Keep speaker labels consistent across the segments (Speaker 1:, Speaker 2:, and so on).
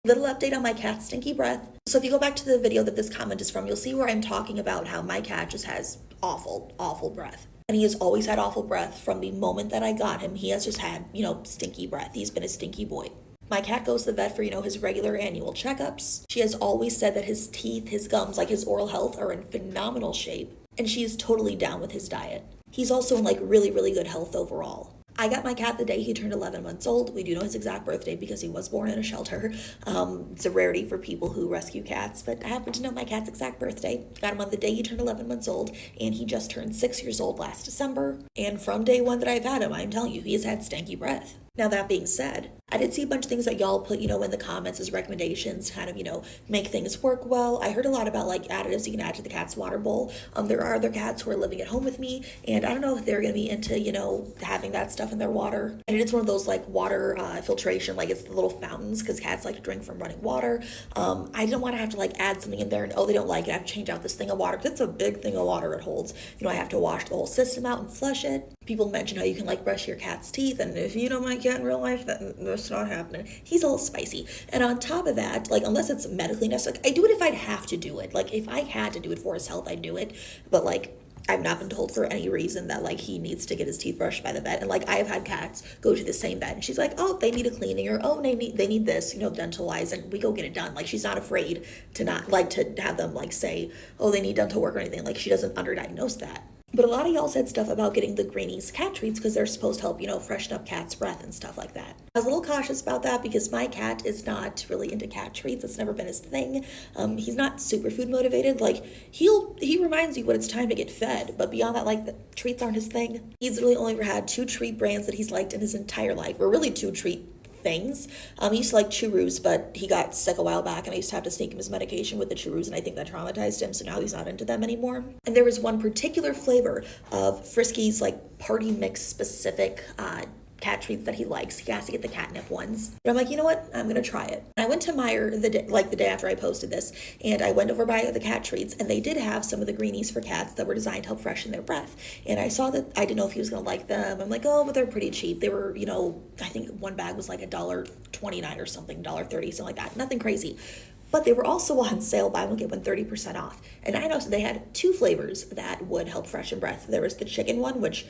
Speaker 1: Little update on my cat's stinky breath. So if you go back to the video that this comment is from, you'll see where I'm talking about how my cat just has awful, awful breath. And he has always had awful breath from the moment that I got him. He has just had, stinky breath. He's been a stinky boy. My cat goes to the vet for, his regular annual checkups. She has always said that his teeth, his gums, like his oral health are in phenomenal shape. And she is totally down with his diet. He's also in really, really good health overall. I got my cat the day he turned 11 months old. We do know his exact birthday because he was born in a shelter. It's a rarity for people who rescue cats, but I happen to know my cat's exact birthday. Got him on the day he turned 11 months old, and he just turned 6 years old last December. And from day one that I've had him, I'm telling you, he has had stanky breath. Now, that being said, I did see a bunch of things that y'all put, in the comments as recommendations, kind of, make things work well. I heard a lot about, additives you can add to the cat's water bowl. There are other cats who are living at home with me, and I don't know if they're going to be into, having that stuff in their water. And it's one of those, water filtration, it's the little fountains, because cats like to drink from running water. I didn't want to have to, add something in there, and, they don't like it. I have to change out this thing of water, because it's a big thing of water it holds. I have to wash the whole system out and flush it. People mention how you can, brush your cat's teeth, and if you know my cat in real life, that's not happening. He's a little spicy. And on top of that, unless it's medically necessary, I do it if I'd have to do it. If I had to do it for his health, I'd do it. But, I've not been told for any reason that, he needs to get his teeth brushed by the vet. And, I have had cats go to the same vet, and she's like, oh, they need a cleaning, or, oh, they need this, dental-wise, and we go get it done. She's not afraid to not, to have them, say, oh, they need dental work or anything. She doesn't underdiagnose that. But a lot of y'all said stuff about getting the Greenies cat treats because they're supposed to help, freshen up cat's breath and stuff like that. I was a little cautious about that because my cat is not really into cat treats. It's never been his thing. He's not superfood motivated. He reminds you when it's time to get fed, but beyond that, the treats aren't his thing. He's really only ever had 2 treat brands that he's liked in his entire life, or really 2 treat things. He used to like Churros, but he got sick a while back, and I used to have to sneak him his medication with the Churros, and I think that traumatized him, so now he's not into them anymore. And there was one particular flavor of Frisky's party mix specific cat treats that he likes. He has to get the catnip ones. But I'm like, you know what? I'm gonna try it. And I went to Meijer the day after I posted this, and I went over by the cat treats, and they did have some of the Greenies for cats that were designed to help freshen their breath. And I saw that. I didn't know if he was gonna like them. I'm like, oh, but they're pretty cheap. They were, I think one bag was $1.29 or something, $1.30, something like that. Nothing crazy. But they were also on sale, buy one, get one 30% off. And I noticed they had 2 flavors that would help freshen breath. There was the chicken one, which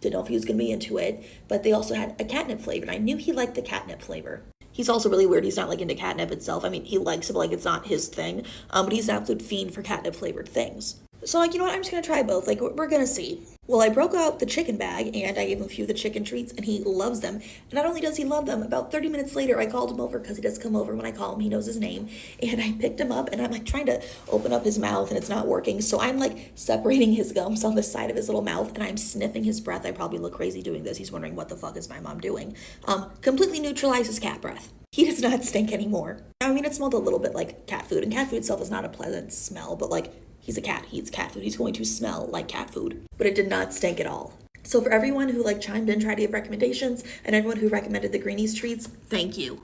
Speaker 1: didn't know if he was going to be into it, but they also had a catnip flavor, and I knew he liked the catnip flavor. He's also really weird. He's not into catnip itself. I mean, he likes it, but it's not his thing. But he's an absolute fiend for catnip flavored things. So you know what? I'm just going to try both. We're going to see. Well, I broke out the chicken bag, and I gave him a few of the chicken treats, and he loves them. And not only does he love them, about 30 minutes later, I called him over, because he does come over when I call him. He knows his name. And I picked him up, and I'm trying to open up his mouth, and it's not working. So I'm separating his gums on the side of his little mouth, and I'm sniffing his breath. I probably look crazy doing this. He's wondering, what the fuck is my mom doing? Completely neutralizes cat breath. He does not stink anymore. I mean, it smelled a little bit like cat food, and cat food itself is not a pleasant smell, but he's a cat. He eats cat food. He's going to smell like cat food. But it did not stink at all. So for everyone who chimed in, tried to give recommendations, and everyone who recommended the Greenies treats, thank you.